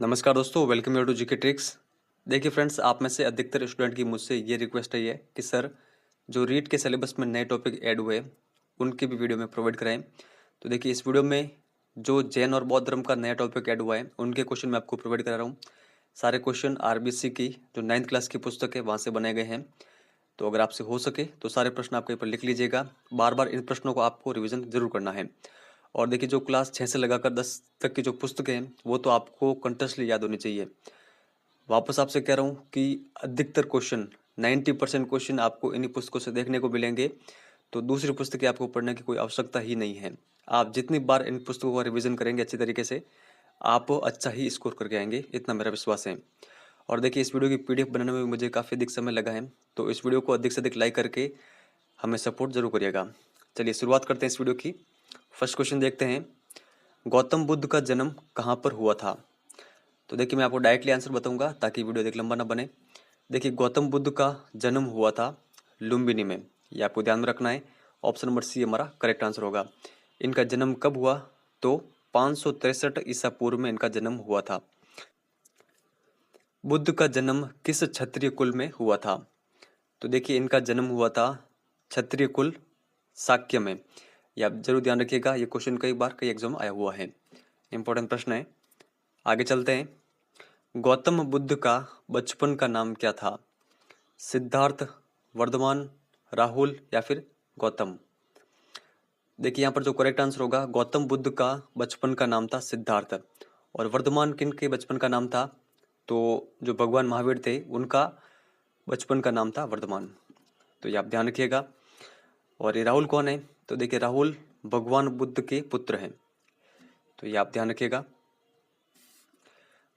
नमस्कार दोस्तों, welcome you to GK tricks. देखिए फ्रेंड्स, आप में से अधिकतर स्टूडेंट की मुझसे ये रिक्वेस्ट है कि सर जो रीट के सिलेबस में नए टॉपिक ऐड हुए उनकी भी वीडियो में प्रोवाइड कराएं। तो देखिए इस वीडियो में जो जैन और बौद्ध धर्म का नया टॉपिक ऐड हुआ है उनके क्वेश्चन मैं आपको प्रोवाइड करा रहा हूँ। सारे क्वेश्चन आरबीसी की जो 9th क्लास की पुस्तक है वहाँ से बनाए गए हैं। तो अगर आपसे हो सके तो सारे प्रश्न आप कहीं पर लिख लीजिएगा। बार बार इन प्रश्नों को आपको रिविजन जरूर करना है। और देखिए जो क्लास 6 से लगाकर 10 तक की जो पुस्तकें हैं वो तो आपको कंटिन्यूसली याद होनी चाहिए। वापस आपसे कह रहा हूँ कि अधिकतर क्वेश्चन 90% क्वेश्चन आपको इन्हीं पुस्तकों से देखने को मिलेंगे। तो दूसरी पुस्तकें आपको पढ़ने की कोई आवश्यकता ही नहीं है। आप जितनी बार इन पुस्तकों का रिवीजन करेंगे अच्छी तरीके से, आप अच्छा ही स्कोर करके आएंगे, इतना मेरा विश्वास है। और देखिए इस वीडियो की पीडीएफ बनाने में मुझे काफ़ी अधिक समय लगा है, तो इस वीडियो को अधिक से अधिक लाइक करके हमें सपोर्ट जरूर करिएगा। चलिए शुरुआत करते हैं इस वीडियो की। फर्स्ट क्वेश्चन देखते हैं, गौतम बुद्ध का जन्म कहाँ पर हुआ था? तो देखिए मैं आपको डायरेक्टली आंसर बताऊंगा ताकि वीडियो देख लंबा ना बने। देखिए गौतम बुद्ध का जन्म हुआ था लुम्बिनी में, ये आपको ध्यान में रखना है। ऑप्शन नंबर सी हमारा करेक्ट आंसर होगा। इनका जन्म कब हुआ? तो 563 ईसा पूर्व में इनका जन्म हुआ था। बुद्ध का जन्म किस क्षत्रिय कुल में हुआ था? तो देखिए इनका जन्म हुआ था क्षत्रिय कुल शाक्य में। ये आप जरूर ध्यान रखिएगा, ये क्वेश्चन कई बार कई एग्जाम आया हुआ है, इंपॉर्टेंट प्रश्न है। आगे चलते हैं, गौतम बुद्ध का बचपन का नाम क्या था? सिद्धार्थ, वर्धमान, राहुल या फिर गौतम? देखिए यहाँ पर जो करेक्ट आंसर होगा, गौतम बुद्ध का बचपन का नाम था सिद्धार्थ। और वर्धमान किन के बचपन का नाम था? तो जो भगवान महावीर थे उनका बचपन का नाम था वर्धमान। तो ये आप ध्यान रखिएगा। और ये राहुल कौन है? तो देखिए राहुल भगवान बुद्ध के पुत्र हैं, तो ये आप ध्यान रखिएगा।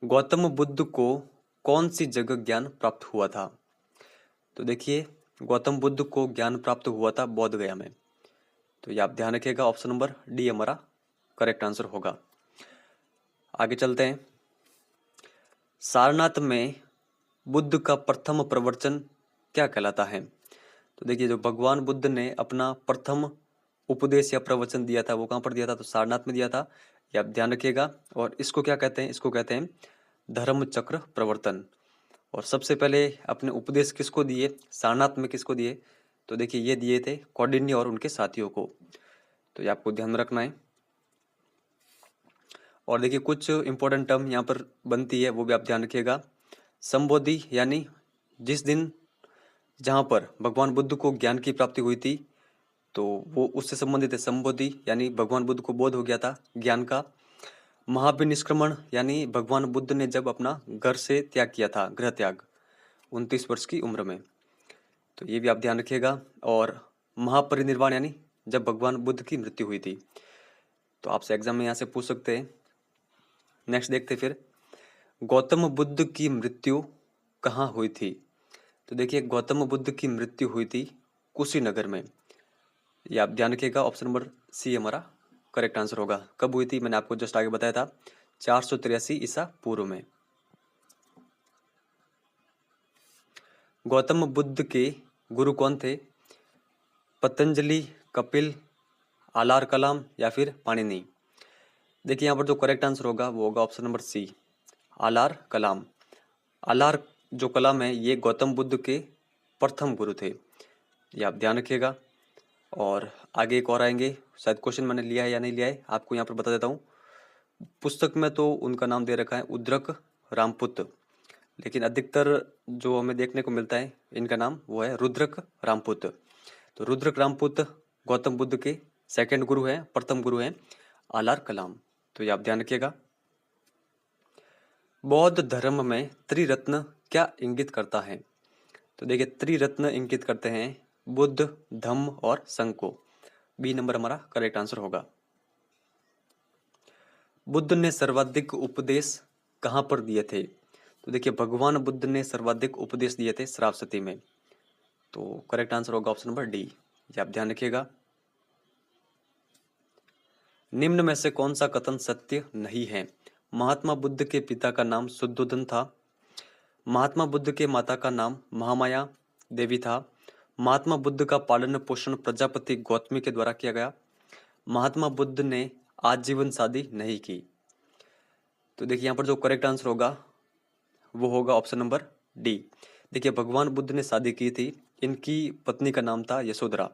गौतम बुद्ध को कौन सी जगह ज्ञान प्राप्त हुआ था? तो देखिए गौतम बुद्ध को ज्ञान प्राप्त हुआ था बोध गया में, तो ये आप ध्यान रखिएगा। ऑप्शन नंबर डी हमारा करेक्ट आंसर होगा। आगे चलते हैं, सारनाथ में बुद्ध का प्रथम प्रवचन क्या कहलाता है? तो देखिए जो भगवान बुद्ध ने अपना प्रथम उपदेश या प्रवचन दिया था वो कहाँ पर दिया था? तो सारनाथ में दिया था, ये आप ध्यान रखिएगा। और इसको क्या कहते हैं? इसको कहते हैं धर्म चक्र प्रवर्तन। और सबसे पहले अपने उपदेश किसको दिए? सारनाथ में किसको दिए? तो देखिए ये दिए थे कौंडिन्य और उनके साथियों को, तो ये आपको ध्यान में रखना है। और देखिए कुछ इंपॉर्टेंट टर्म यहाँ पर बनती है वो भी आप ध्यान रखिएगा। संबोधि यानी जिस दिन जहाँ पर भगवान बुद्ध को ज्ञान की प्राप्ति हुई थी तो वो उससे संबंधित है। संबोधि यानी भगवान बुद्ध को बोध हो गया था ज्ञान का। महाविनिष्क्रमण यानी भगवान बुद्ध ने जब अपना घर से त्याग किया था, गृह त्याग, 29 वर्ष की उम्र में, तो ये भी आप ध्यान रखिएगा। और महापरिनिर्वाण यानी जब भगवान बुद्ध की मृत्यु हुई थी। तो आपसे एग्जाम में यहाँ से पूछ सकते हैं। नेक्स्ट देखते फिर, गौतम बुद्ध की मृत्यु कहाँ हुई थी? तो देखिए गौतम बुद्ध की मृत्यु हुई थी कुशीनगर में, ये आप ध्यान रखिएगा। ऑप्शन नंबर सी हमारा करेक्ट आंसर होगा। कब हुई थी? मैंने आपको जस्ट आगे बताया था, 483 ईसा पूर्व में। गौतम बुद्ध के गुरु कौन थे? पतंजलि, कपिल, आलार कलाम या फिर पाणिनि? देखिए यहाँ पर जो करेक्ट आंसर होगा वो होगा ऑप्शन नंबर सी, आलार कलाम। आलार जो कलाम है ये गौतम बुद्ध के प्रथम गुरु थे, ये आप ध्यान रखिएगा। और आगे एक और आएंगे, शायद क्वेश्चन मैंने लिया है या नहीं लिया है आपको यहाँ पर बता देता हूँ। पुस्तक में तो उनका नाम दे रखा है उद्रक रामपुत, लेकिन अधिकतर जो हमें देखने को मिलता है इनका नाम वो है रुद्रक रामपुत। तो रुद्रक रामपुत गौतम बुद्ध के सेकंड गुरु हैं, प्रथम गुरु हैं आलार कलाम, तो ये आप ध्यान रखिएगा। बौद्ध धर्म में त्रिरत्न क्या इंगित करता है? तो देखिए त्रिरत्न इंगित करते हैं बुद्ध, धम्म और संघ को। बी नंबर हमारा करेक्ट आंसर होगा। बुद्ध ने सर्वाधिक उपदेश कहाँ पर दिए थे? तो देखिए भगवान बुद्ध ने सर्वाधिक उपदेश दिए थे श्रावस्ती में, तो करेक्ट आंसर होगा ऑप्शन नंबर डी, ये आप ध्यान रखिएगा। निम्न में से कौन सा कथन सत्य नहीं है? महात्मा बुद्ध के पिता का नाम शुद्धोधन था। महात्मा बुद्ध के माता का नाम महामाया देवी था। महात्मा बुद्ध का पालन पोषण प्रजापति गौतमी के द्वारा किया गया। महात्मा बुद्ध ने आजीवन शादी नहीं की। तो देखिए यहाँ पर जो करेक्ट आंसर होगा वो होगा ऑप्शन नंबर डी। देखिए भगवान बुद्ध ने शादी की थी, इनकी पत्नी का नाम था यशोधरा।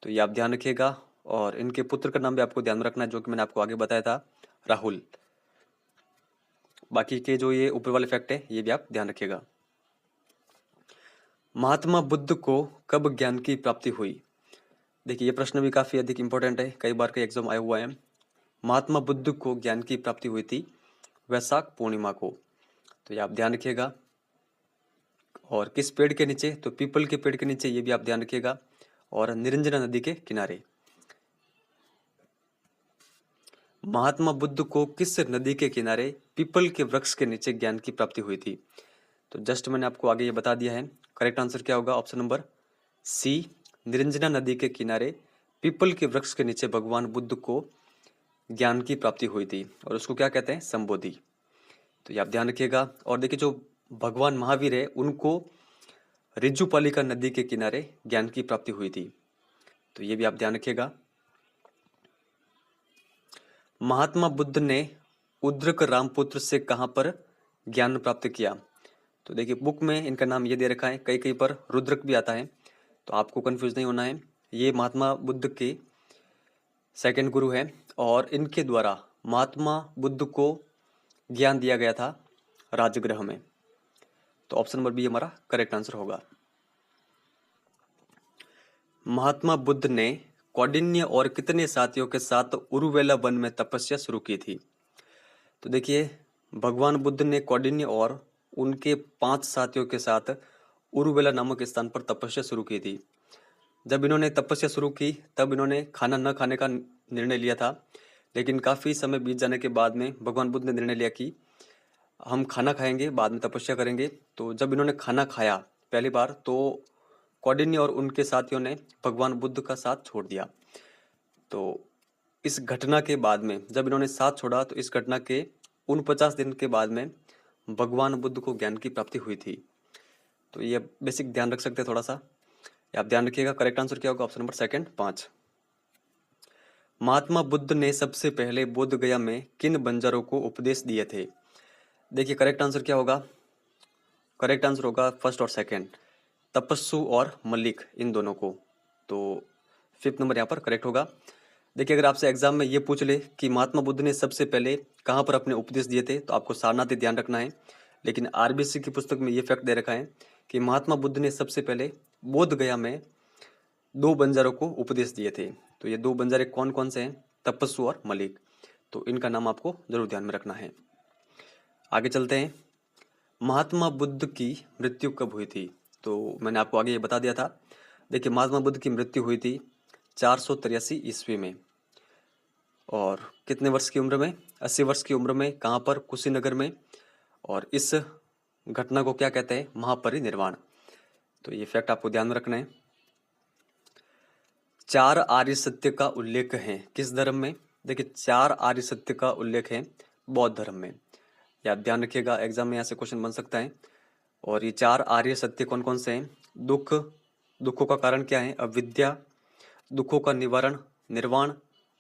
तो ये आप ध्यान रखिएगा। और इनके पुत्र का नाम भी आपको ध्यान रखना है, जो कि मैंने आपको आगे बताया था, राहुल। बाकी के जो ये ऊपर वाले फैक्ट है ये भी आप ध्यान रखिएगा। महात्मा बुद्ध को कब ज्ञान की प्राप्ति हुई? देखिए ये प्रश्न भी काफी अधिक इंपॉर्टेंट है, कई बार का एग्जाम आया हुआ है। महात्मा बुद्ध को ज्ञान की प्राप्ति हुई थी वैशाख पूर्णिमा को। तो ये आप ध्यान रखिएगा। और किस पेड़ के नीचे? तो पीपल के पेड़ के नीचे, ये भी आप ध्यान रखिएगा। और निरंजना नदी के किनारे। महात्मा बुद्ध को किस नदी के किनारे पीपल के वृक्ष के नीचे ज्ञान की प्राप्ति हुई थी? तो जस्ट मैंने आपको आगे ये बता दिया है। करेक्ट आंसर क्या होगा? ऑप्शन नंबर सी, निरंजना नदी के किनारे पीपल के वृक्ष के नीचे भगवान बुद्ध को ज्ञान की प्राप्ति हुई थी, और उसको क्या कहते हैं? संबोधि। तो ये आप ध्यान रखिएगा। और देखिए जो भगवान महावीर है उनको रिजुपालिका नदी के किनारे ज्ञान की प्राप्ति हुई थी। तो ये भी आप ध्यान रखिएगा। महात्मा बुद्ध ने उद्रक रामपुत्र से कहां पर ज्ञान प्राप्त किया? तो देखिए बुक में इनका नाम ये दे रखा है, कई कई पर रुद्रक भी आता है, तो आपको कंफ्यूज नहीं होना है। ये महात्मा बुद्ध के सेकंड गुरु हैं, और इनके द्वारा महात्मा बुद्ध को ज्ञान दिया गया था राजगृह में। तो ऑप्शन नंबर बी हमारा करेक्ट आंसर होगा। महात्मा बुद्ध ने कौंडिन्य और कितने साथियों के साथ उरुवेला वन में तपस्या शुरू की थी? तो देखिए भगवान बुद्ध ने कौंडिन्य और उनके 5 साथियों के साथ उरुवेला नामक स्थान पर तपस्या शुरू की थी। जब इन्होंने तपस्या शुरू की तब इन्होंने खाना न खाने का निर्णय लिया था, लेकिन काफ़ी समय बीत जाने के बाद में भगवान बुद्ध ने निर्णय लिया कि हम खाना खाएंगे, बाद में तपस्या करेंगे। तो जब इन्होंने खाना खाया पहली बार, तो कौंडिन्य और उनके साथियों ने भगवान बुद्ध का साथ छोड़ दिया। तो इस घटना के बाद में जब इन्होंने साथ छोड़ा, तो इस घटना के 49 दिन के बाद में भगवान बुद्ध को ज्ञान की प्राप्ति हुई थी। तो ये बेसिक ध्यान रख सकते हैं थोड़ा सा, आप ध्यान रखिएगा। करेक्ट आंसर क्या होगा? Option number second 5। Mahatma Buddha ने सबसे पहले बोध गया में किन बंजारों को उपदेश दिए थे? देखिए करेक्ट आंसर क्या होगा? करेक्ट आंसर होगा फर्स्ट और सेकंड, तपस्सु और मलिक, इन दोनों को। तो 5th नंबर यहाँ पर करेक्ट होगा। देखिए अगर आपसे एग्जाम में ये पूछ ले कि महात्मा बुद्ध ने सबसे पहले कहाँ पर अपने उपदेश दिए थे, तो आपको सारनाथ ही ध्यान रखना है। लेकिन आरबीसी की पुस्तक में ये फैक्ट दे रखा है कि महात्मा बुद्ध ने सबसे पहले बोध गया में 2 बंजारों को उपदेश दिए थे। तो ये 2 बंजारे कौन कौन से हैं? तपस्सु और मलिक। तो इनका नाम आपको जरूर ध्यान में रखना है। आगे चलते हैं। महात्मा बुद्ध की मृत्यु कब हुई थी? तो मैंने आपको आगे ये बता दिया था। देखिए महात्मा बुद्ध की मृत्यु हुई थी 483 ईस्वी में। और कितने वर्ष की उम्र में? 80 वर्ष की उम्र में। कहाँ पर? कुशीनगर में। और इस घटना को क्या कहते हैं? महापरिनिर्वाण। तो ये फैक्ट आपको ध्यान में रखना है। 4 आर्य सत्य का उल्लेख है किस धर्म में? देखिए 4 आर्य सत्य का उल्लेख है बौद्ध धर्म में। ये आप ध्यान रखिएगा, एग्जाम में यहाँ से क्वेश्चन बन सकता है। और ये 4 आर्य सत्य कौन कौन से हैं? दुख, दुखों का कारण क्या है? अविद्या, दुखों का निवारण निर्वाण,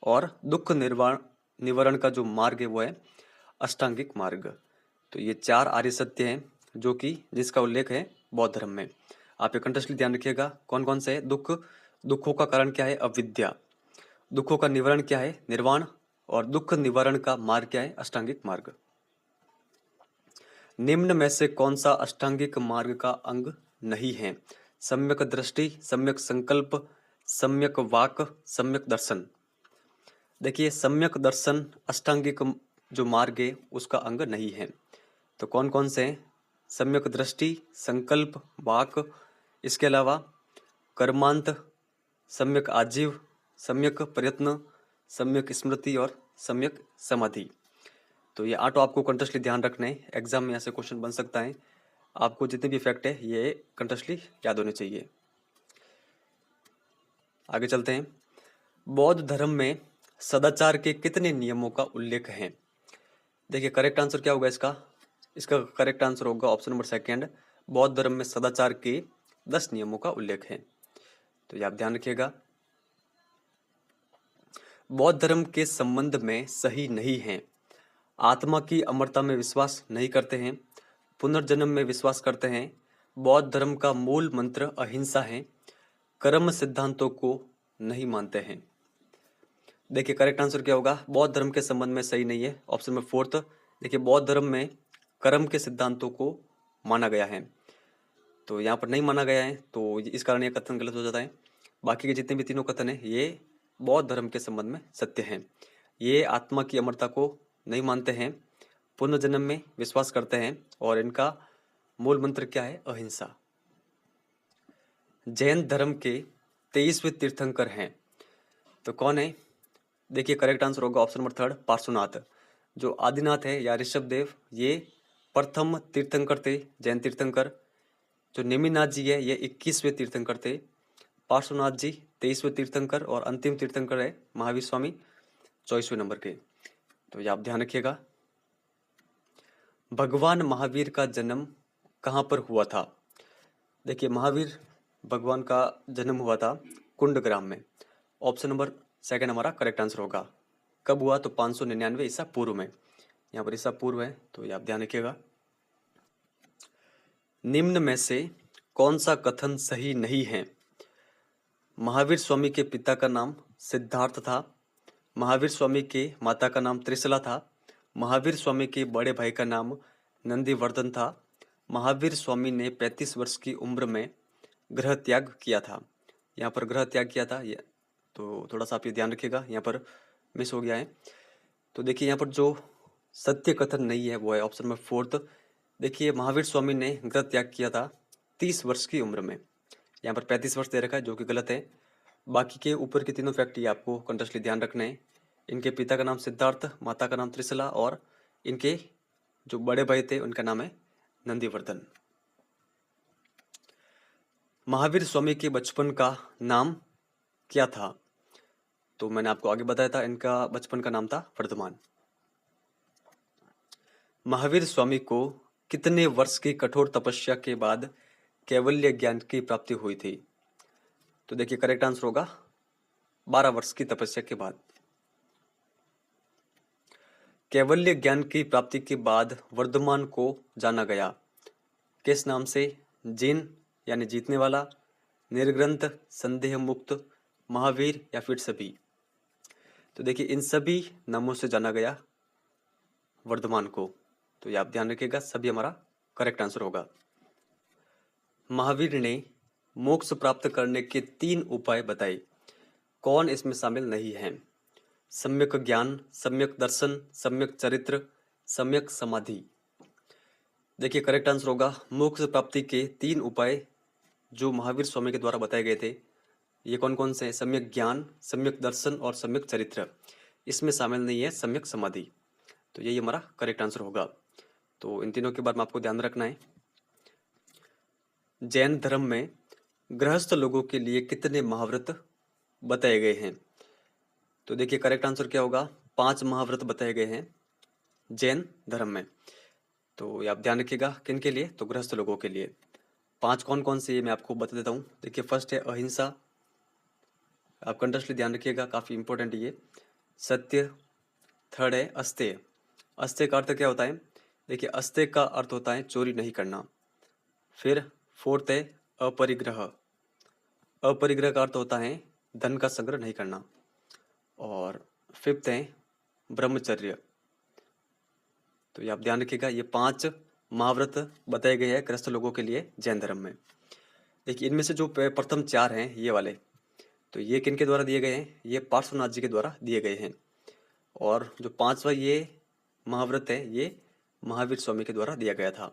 और दुख निवारण का जो मार्ग है वो है अष्टांगिक मार्ग। तो ये 4 आर्य सत्य हैं जो कि जिसका उल्लेख है बौद्ध धर्म में। आप ये कंटेक्स्टली ध्यान रखिएगा कौन कौन से है। दुखों का कारण क्या है? अविद्या। दुखों का निवारण क्या है? निर्वाण। और दुख निवारण का मार्ग क्या है? अष्टांगिक मार्ग। निम्न में से कौन सा अष्टांगिक मार्ग का अंग नहीं है? सम्यक दृष्टि, सम्यक संकल्प, सम्यक वाक, सम्यक दर्शन। देखिए सम्यक दर्शन अष्टांगिक जो मार्ग है उसका अंग नहीं है। तो कौन कौन से हैं? सम्यक दृष्टि, संकल्प, वाक, इसके अलावा कर्मांत, सम्यक आजीव, सम्यक प्रयत्न, सम्यक स्मृति और सम्यक समाधि। तो ये 8 आपको कंटेस्टली ध्यान रखना है, एग्जाम में यहाँ से क्वेश्चन बन सकता है। आपको जितने भी फैक्ट है ये कंटेस्टली याद होने चाहिए। आगे चलते हैं। बौद्ध धर्म में सदाचार के कितने नियमों का उल्लेख है? देखिए करेक्ट आंसर क्या होगा इसका? इसका करेक्ट आंसर होगा ऑप्शन नंबर सेकंड, बौद्ध धर्म में सदाचार के 10 नियमों का उल्लेख है। तो ये आप ध्यान रखिएगा। बौद्ध धर्म के संबंध में सही नहीं है आत्मा की अमरता में विश्वास नहीं करते हैं, पुनर्जन्म में विश्वास करते हैं, बौद्ध धर्म का मूल मंत्र अहिंसा है, कर्म सिद्धांतों को नहीं मानते हैं। देखिए करेक्ट आंसर क्या होगा, बौद्ध धर्म के संबंध में सही नहीं है, ऑप्शन में फोर्थ। देखिए बौद्ध धर्म में कर्म के सिद्धांतों को माना गया है, तो यहाँ पर नहीं माना गया है, तो इस कारण यह कथन गलत हो जाता है। बाकी के जितने भी तीनों कथन है ये बौद्ध धर्म के संबंध में सत्य हैं। ये आत्मा की अमरता को नहीं मानते हैं, पुनर्जन्म में विश्वास करते हैं, और इनका मूल मंत्र क्या है, अहिंसा। जैन धर्म के 23वें तीर्थंकर हैं, तो कौन है? देखिए करेक्ट आंसर होगा ऑप्शन नंबर थर्ड, पार्श्वनाथ। जो आदिनाथ है या ऋषभ देव, ये प्रथम तीर्थंकर थे, जैन तीर्थंकर। जो नेमिनाथ जी है ये 21वें तीर्थंकर थे, पार्श्वनाथ जी 23वें तीर्थंकर, और अंतिम तीर्थंकर है महावीर स्वामी 24वें नंबर के। तो ये आप ध्यान रखिएगा। भगवान महावीर का जन्म कहाँ पर हुआ था? देखिए महावीर भगवान का जन्म हुआ था कुंडग्राम में। ऑप्शन नंबर सेकंड हमारा करेक्ट आंसर होगा। कब हुआ? तो 599 ईसा पूर्व में। यहाँ पर ईसा पूर्व है, तो ये आप ध्यान रखिएगा। निम्न में से कौन सा कथन सही नहीं है? महावीर स्वामी के पिता का नाम सिद्धार्थ था, महावीर स्वामी के माता का नाम त्रिशला था, महावीर स्वामी के बड़े भाई का नाम नंदीवर्धन था, महावीर स्वामी ने 35 वर्ष की उम्र में गृह त्याग किया था। यहाँ पर गृह त्याग किया था, ये तो थोड़ा सा आप ये ध्यान रखिएगा, यहाँ पर मिस हो गया है। तो देखिए यहाँ पर जो सत्य कथन नहीं है वो है ऑप्शन नंबर फोर्थ। देखिए महावीर स्वामी ने गृह त्याग किया था 30 वर्ष की उम्र में, यहाँ पर 35 वर्ष दे रखा है जो कि गलत है। बाकी के ऊपर के तीनों फैक्ट ये आपको कंटिन्यूसली ध्यान रखना है। इनके पिता का नाम सिद्धार्थ, माता का नाम त्रिशला, और इनके जो बड़े भाई थे उनका नाम है नंदीवर्धन। महावीर स्वामी के बचपन का नाम क्या था? तो मैंने आपको आगे बताया था, इनका बचपन का नाम था वर्धमान। महावीर स्वामी को कितने वर्ष की कठोर तपस्या के बाद कैवल्य ज्ञान की प्राप्ति हुई थी? तो देखिए करेक्ट आंसर होगा 12 वर्ष की तपस्या के बाद। कैवल्य ज्ञान की प्राप्ति के बाद वर्धमान को जाना गया किस नाम से? जिन यानी जीतने वाला, निर्ग्रंथ, संदेह मुक्त, महावीर, या फिर सभी। तो देखिए इन सभी नामों से जाना गया वर्धमान को, तो ये आप ध्यान रखिएगा, सभी हमारा करेक्ट आंसर होगा। महावीर ने मोक्ष प्राप्त करने के 3 उपाय बताए, कौन इसमें शामिल नहीं है? सम्यक ज्ञान, सम्यक दर्शन, सम्यक चरित्र, सम्यक समाधि। देखिए करेक्ट आंसर होगा मोक्ष प्राप्ति के 3 उपाय जो महावीर स्वामी के द्वारा बताए गए थे, ये कौन कौन से हैं? सम्यक ज्ञान, सम्यक दर्शन और सम्यक चरित्र। इसमें शामिल नहीं है सम्यक समाधि, तो यही हमारा करेक्ट आंसर होगा। तो इन तीनों के बारे में आपको ध्यान रखना है। जैन धर्म में गृहस्थ लोगों के लिए कितने महाव्रत बताए गए हैं? तो देखिए करेक्ट आंसर क्या होगा, 5 महाव्रत बताए गए हैं जैन धर्म में। तो ये आप ध्यान रखिएगा, किन के लिए? तो गृहस्थ लोगों के लिए। 5 कौन कौन से ये मैं आपको बता देता हूँ। देखिए फर्स्ट है अहिंसा, आप कंटिन्यूसली ध्यान रखिएगा, काफ़ी इंपॉर्टेंट ये। सत्य। थर्ड है अस्तेय। अस्तेय का अर्थ क्या होता है? देखिए अस्तेय का अर्थ होता है चोरी नहीं करना। फिर फोर्थ है अपरिग्रह। अपरिग्रह का अर्थ होता है धन का संग्रह नहीं करना। और फिफ्थ है ब्रह्मचर्य। तो ये आप ध्यान रखिएगा, ये 5 महाव्रत बताए गए हैं गृहस्थ लोगों के लिए जैन धर्म में। देखिए इनमें से जो प्रथम 4 हैं ये वाले, तो ये किन के द्वारा दिए गए हैं? ये पार्श्वनाथ जी के द्वारा दिए गए हैं। और जो 5वां ये महाव्रत है ये महावीर स्वामी के द्वारा दिया गया था।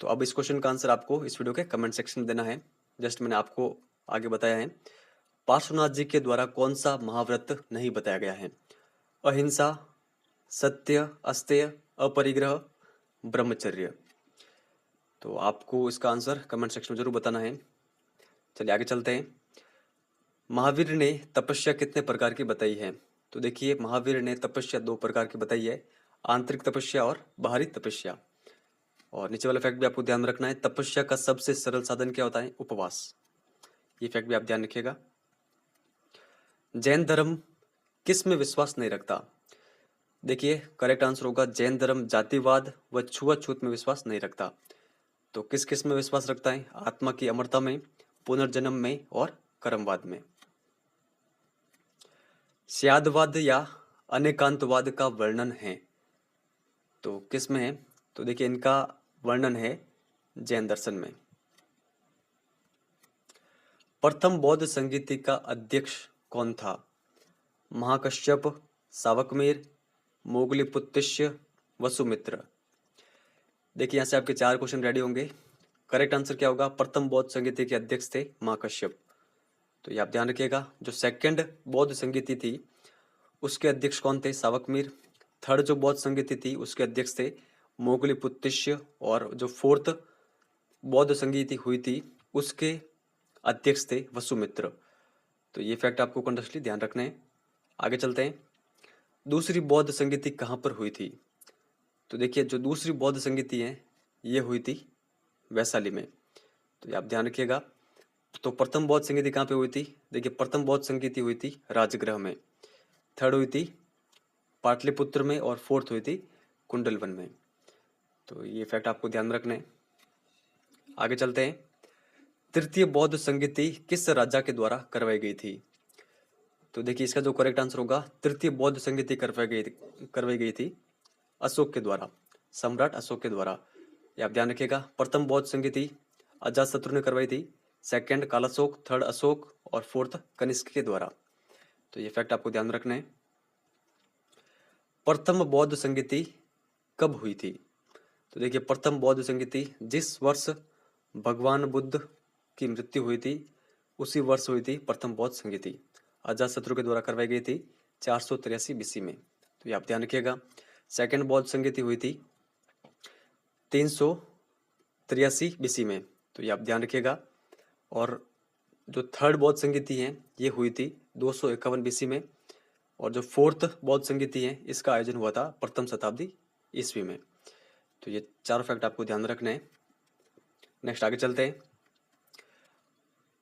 तो अब इस क्वेश्चन का आंसर आपको इस वीडियो के कमेंट सेक्शन में देना है। जस्ट मैंने आपको आगे बताया है। पार्श्वनाथ जी के द्वारा कौन सा महाव्रत नहीं बताया गया है? अहिंसा, सत्य, अस्तेय, अपरिग्रह, ब्रह्मचर्य। तो आपको इसका आंसर कमेंट सेक्शन में जरूर बताना है। चलिए आगे चलते हैं। महावीर ने तपस्या कितने प्रकार की बताई है? तो देखिए महावीर ने तपस्या 2 प्रकार की बताई है, आंतरिक तपस्या और बाहरी तपस्या। और नीचे वाला फैक्ट भी आपको ध्यान रखना है, तपस्या का सबसे सरल साधन क्या होता है? उपवास। ये फैक्ट भी आप ध्यान रखिएगा। जैन धर्म किस में विश्वास नहीं रखता? देखिए करेक्ट आंसर होगा जैन धर्म जातिवाद व छुआछूत में विश्वास नहीं रखता। तो किस किस में विश्वास रखता है? आत्मा की अमरता में, पुनर्जन्म में और कर्मवाद में। स्यादवाद या अनेकांतवाद का वर्णन है तो किस में है? तो देखिए इनका वर्णन है जैन दर्शन में। प्रथम बौद्ध संगीति का अध्यक्ष कौन था? महाकश्यप, सावकमीर, मोगलीपुत्तिस्य, वसुमित्र। देखिए यहाँ से आपके 4 क्वेश्चन रेडी होंगे। करेक्ट आंसर क्या होगा? प्रथम बौद्ध संगीति के अध्यक्ष थे महाकश्यप। तो ये आप ध्यान रखिएगा। जो सेकंड बौद्ध संगीति थी उसके अध्यक्ष कौन थे? सावकमीर। थर्ड जो बौद्ध संगीति थी उसके अध्यक्ष थे मोगलीपुत्तिस्य। और जो फोर्थ बौद्ध संगीति हुई थी उसके अध्यक्ष थे वसुमित्र। तो ये फैक्ट आपको कंटिन्यूअसली ध्यान रखना है। आगे चलते हैं। दूसरी बौद्ध संगीति कहाँ पर हुई थी? तो देखिए जो दूसरी बौद्ध संगीति है ये हुई थी वैशाली में। तो ये आप ध्यान रखिएगा। तो प्रथम बौद्ध संगीति कहाँ पे हुई थी? देखिए प्रथम बौद्ध संगीति हुई थी राजगृह में, थर्ड हुई थी पाटलिपुत्र में और फोर्थ हुई थी कुंडलवन में। तो ये फैक्ट आपको ध्यान में रखना है। आगे चलते हैं। तृतीय बौद्ध संगीति किस राजा के द्वारा करवाई गई थी? तो देखिए इसका जो करेक्ट आंसर होगा तृतीय बौद्ध संगीति करवाई गई थी अशोक के द्वारा, सम्राट अशोक के द्वारा। ये आप ध्यान रखिएगा। प्रथम बौद्ध संगीति अजातशत्रु ने करवाई थी, सेकंड कालाशोक, थर्ड अशोक और फोर्थ कनिष्क के द्वारा। तो ये फैक्ट आपको ध्यान रखना है। प्रथम बौद्ध संगीति कब हुई थी? तो देखिए प्रथम बौद्ध संगीति जिस वर्ष भगवान बुद्ध की मृत्यु हुई थी उसी वर्ष हुई थी प्रथम बौद्ध संगीति। अजातशत्रु के द्वारा करवाई गई थी 483 बीसी में। तो ये आप ध्यान रखिएगा। सेकंड बौद्ध संगीति हुई थी 383 बीसी में। तो ये आप ध्यान रखिएगा। और जो थर्ड बौद्ध संगीति है ये हुई थी 251 बीसी में। और जो फोर्थ बौद्ध संगीति है इसका आयोजन हुआ था प्रथम शताब्दी ईस्वी में। तो ये 4 फैक्ट आपको ध्यान रखना है। नेक्स्ट आगे चलते हैं।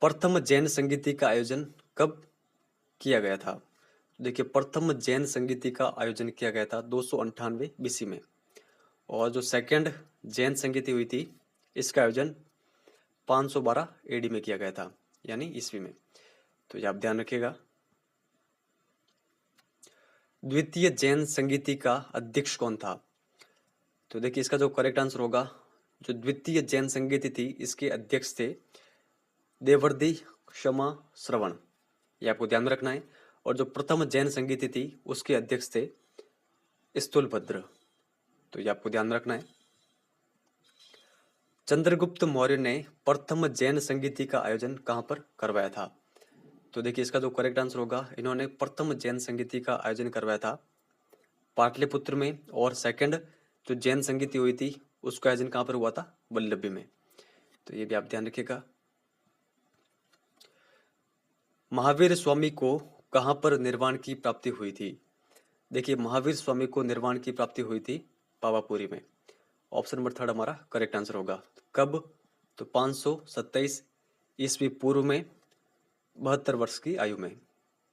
प्रथम जैन संगीति का आयोजन कब किया गया था? देखिए प्रथम जैन संगीति का आयोजन किया गया था 298 बीसी में। और जो सेकंड जैन संगीति हुई थी इसका आयोजन 512 एडी में किया गया था, यानी ईस्वी में। तो ये आप ध्यान रखिएगा। द्वितीय जैन संगीति का अध्यक्ष कौन था? तो देखिए इसका जो करेक्ट आंसर होगा जो द्वितीय जैन संगीति थी इसके अध्यक्ष थे देवर्षि क्षमा श्रवण। ये आपको ध्यान में रखना है। और जो प्रथम जैन संगीति थी उसके अध्यक्ष थे स्थूलभद्र। तो ये आपको ध्यान में रखना है। चंद्रगुप्त मौर्य ने प्रथम जैन संगीति का आयोजन कहाँ पर करवाया था? तो देखिए इसका जो करेक्ट आंसर होगा इन्होंने प्रथम जैन संगीति का आयोजन करवाया था पाटलिपुत्र में। और सेकंड जो जैन संगीति हुई थी उसका आयोजन कहाँ पर हुआ था? वल्लभी में। तो ये भी आप ध्यान रखिएगा। महावीर स्वामी को कहाँ पर निर्वाण की प्राप्ति हुई थी? देखिए महावीर स्वामी को निर्वाण की प्राप्ति हुई थी पावापुरी में। ऑप्शन नंबर थर्ड हमारा करेक्ट आंसर होगा। कब? तो 527 ईस्वी पूर्व में 72 वर्ष की आयु में।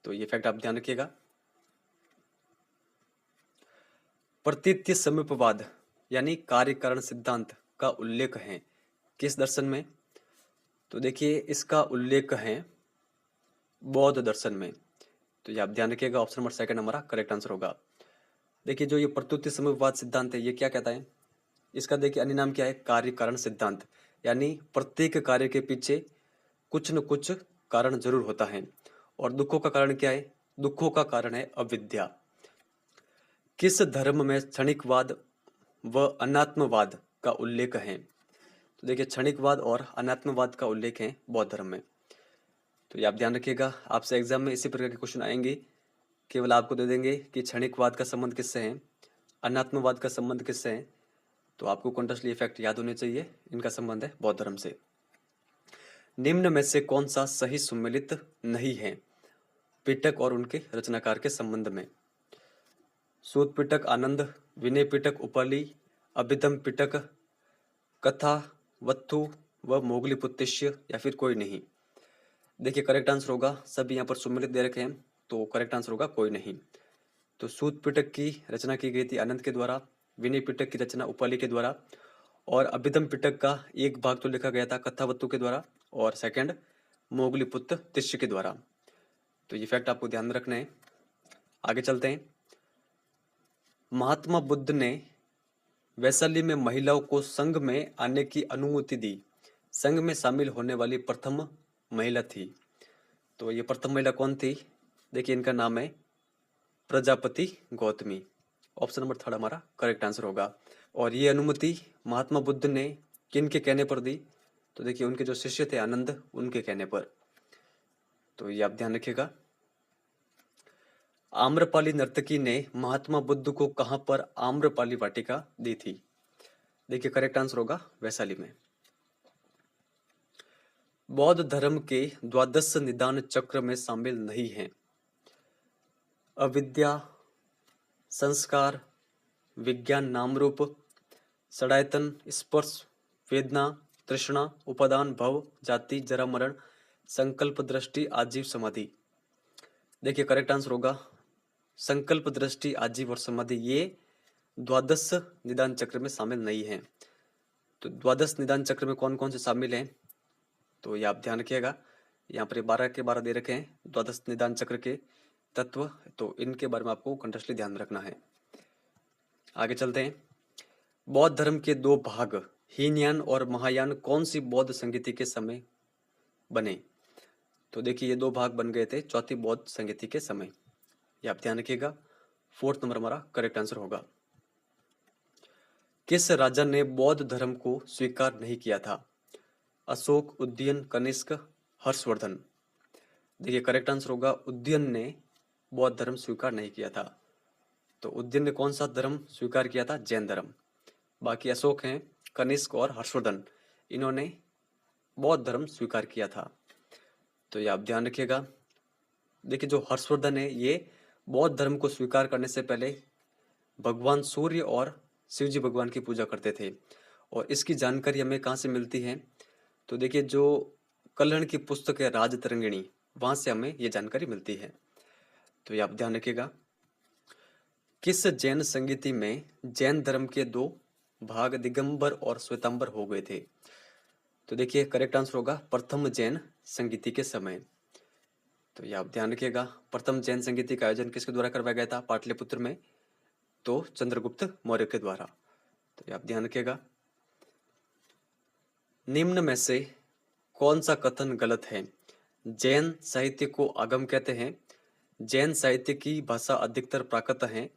तो ये फैक्ट आप ध्यान रखिएगा। प्रतीत्य समीपवाद यानी कार्य कारण सिद्धांत का उल्लेख है किस दर्शन में? तो देखिए इसका उल्लेख है बौद्ध दर्शन में। तो ये आप ध्यान रखिएगा। ऑप्शन नंबर सेकंड हमारा करेक्ट आंसर होगा। देखिए जो ये प्रतीत्य समीपवाद सिद्धांत है ये क्या कहता है? इसका देखिए अन्य नाम क्या है? कार्य कारण सिद्धांत। यानी प्रत्येक कार्य के पीछे कुछ न कुछ कारण जरूर होता है। और दुखों का कारण क्या है? दुखों का कारण है अविद्या। किस धर्म में क्षणिकवाद व अनात्मवाद का उल्लेख है? तो देखिए क्षणिकवाद और अनात्मवाद का उल्लेख है बौद्ध धर्म में। तो ये आप ध्यान रखिएगा। आपसे एग्जाम में इसी प्रकार के क्वेश्चन आएंगे। केवल आपको दे देंगे कि क्षणिकवाद का संबंध किससे है, अनात्मवाद का संबंध किससे है। तो आपको कंटिन्यूअसली ये फैक्ट याद होने चाहिए। इनका संबंध है बौद्ध धर्म से। निम्न में से कौन सा सही सुमेलित नहीं है पिटक और उनके रचनाकार के संबंध में? सूत पिटक आनंद, विनय पिटक उपाली, अभिधम पिटक कथा वत्थु व मोगलीपुत्तिस्य या फिर कोई नहीं। देखिए करेक्ट आंसर होगा, सभी यहाँ पर सुमेलित दे रखे हैं तो करेक्ट आंसर होगा कोई नहीं। तो सूत पिटक की रचना की गई थी अनंत के द्वारा, विनय पिटक की रचना उपाली के द्वारा, और अभिधम पिटक का एक भाग तो लिखा गया था कथावत्तु के द्वारा, और सेकंड मोगलीपुत्र तिष्य के द्वारा। तो ये फैक्ट आपको ध्यान में रखना है। आगे चलते हैं। महात्मा बुद्ध ने वैशाली में महिलाओं को संघ में आने की अनुमति दी। संघ में शामिल होने वाली प्रथम महिला थी। तो ये प्रथम महिला कौन थी? देखिए इनका नाम है प्रजापति गौतमी। ऑप्शन नंबर 3 हमारा करेक्ट आंसर होगा। और ये अनुमति महात्मा बुद्ध ने किन के कहने पर दी? तो देखिए उनके जो शिष्य थे आनंद, उनके कहने पर। तो ये आप ध्यान रखिएगा। आम्रपाली नर्तकी ने महात्मा बुद्ध को कहां पर आम्रपाली वाटिका दी थी? देखिए करेक्ट आंसर होगा वैशाली में। बौद्ध धर्म के द्वादश निदान चक्र में शामिल नहीं हैं अविद्या, संस्कार, विज्ञान नाम रूप, षडायतन, स्पर्श, वेदना, तृष्णा, उपादान, भव, जाति, जरा मरण, संकल्प, दृष्टि, आजीव, समाधि। देखिए करेक्ट आंसर होगा संकल्प, दृष्टि, आजीव और समाधि। ये द्वादश निदान चक्र में शामिल नहीं है। तो द्वादश निदान चक्र में कौन कौन से शामिल हैं? तो ये आप ध्यान रखिएगा। यहाँ पर 12 के 12 दे रखे हैं द्वादश निदान चक्र के तत्व, तो इनके बारे में आपको कंटिन्यूअसली ध्यान रखना है। आगे चलते हैं। बौद्ध धर्म के 2 भाग हीनयान और महायान कौन सी बौद्ध संगीति के समय बने? तो देखिए ये 2 भाग बन गए थे चौथी बौद्ध संगीति के समय। ये आप ध्यान रखिएगा। 4th नंबर हमारा करेक्ट आंसर होगा। किस राजा ने बौद्ध धर्म को स्वीकार नहीं किया था? अशोक, उदयन, कनिष्क, हर्षवर्धन। देखिए करेक्ट आंसर होगा उदयन ने बौद्ध धर्म स्वीकार नहीं किया था। तो उदयन ने कौन सा धर्म स्वीकार किया था? जैन धर्म। बाकी अशोक हैं, कनिष्क और हर्षवर्धन, इन्होंने बौद्ध धर्म स्वीकार किया था। तो ये आप ध्यान रखिएगा। देखिए जो हर्षवर्धन है ये बौद्ध धर्म को स्वीकार करने से पहले भगवान सूर्य और शिवजी भगवान की पूजा करते थे। और इसकी जानकारी हमें कहाँ से मिलती है? तो देखिए जो कल्हण की पुस्तक है राजतरंगिणी, वहां से हमें ये जानकारी मिलती है। तो ये आप ध्यान रखिएगा। किस जैन संगीति में जैन धर्म के 2 भाग दिगंबर और श्वेतांबर हो गए थे? तो देखिए करेक्ट आंसर होगा प्रथम जैन संगीति के समय। तो ये आप ध्यान रखिएगा। प्रथम जैन संगीति का आयोजन किसके द्वारा करवाया गया था? पाटलिपुत्र में। तो चंद्रगुप्त मौर्य के द्वारा। तो ये आप ध्यान रखिएगा। निम्न में से कौन सा कथन गलत है? जैन साहित्य को आगम कहते हैं, जैन साहित्य की भाषा अधिकतर प्राकृत है,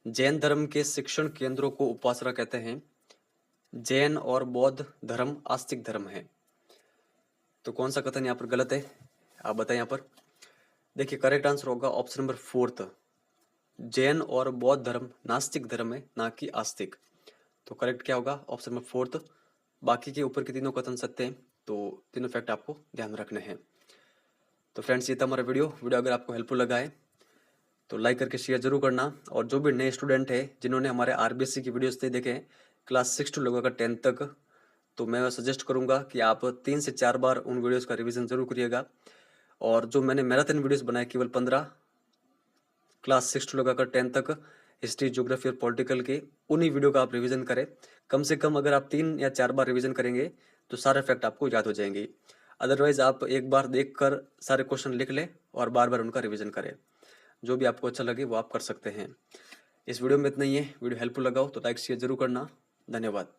जैन धर्म के शिक्षण केंद्रों को उपासना कहते हैं, जैन और बौद्ध धर्म आस्तिक धर्म है। तो कौन सा कथन यहाँ पर गलत है? आप बताएं यहाँ पर। देखिए करेक्ट आंसर होगा ऑप्शन नंबर 4th, जैन और बौद्ध धर्म नास्तिक धर्म है, ना कि आस्तिक। तो करेक्ट क्या होगा? Option number 4th। बाकी के ऊपर के तीनों कथन सत्य हैं, तो तीनों फैक्ट आपको ध्यान रखने हैं। तो फ्रेंड्स ये था हमारा वीडियो अगर आपको हेल्पफुल लगा है तो लाइक करके शेयर जरूर करना। और जो भी नए स्टूडेंट है जिन्होंने हमारे आरबीएससी की वीडियोस नहीं देखे हैं क्लास 6 to लगभग 10 तक, तो मैं सजेस्ट करूंगा कि आप 3 से 4 बार उन वीडियोस का रिवीजन जरूर करिएगा। और जो मैंने मैराथन वीडियोस बनाए केवल 15 क्लास 6 to लगभग 10 तक हिस्ट्री, ज्योग्राफी और पॉलिटिकल के, उन्हीं वीडियो का आप रिवीजन करें। कम से कम अगर आप 3 या 4 बार रिवीजन करेंगे तो सारे फैक्ट आपको याद हो जाएंगे। अदरवाइज आप एक बार देखकर सारे क्वेश्चन लिख लें और बार बार उनका रिवीजन करें। जो भी आपको अच्छा लगे वो आप कर सकते हैं। इस वीडियो में इतना ही है। वीडियो हेल्पफुल लगा हो तो लाइक शेयर जरूर करना। धन्यवाद।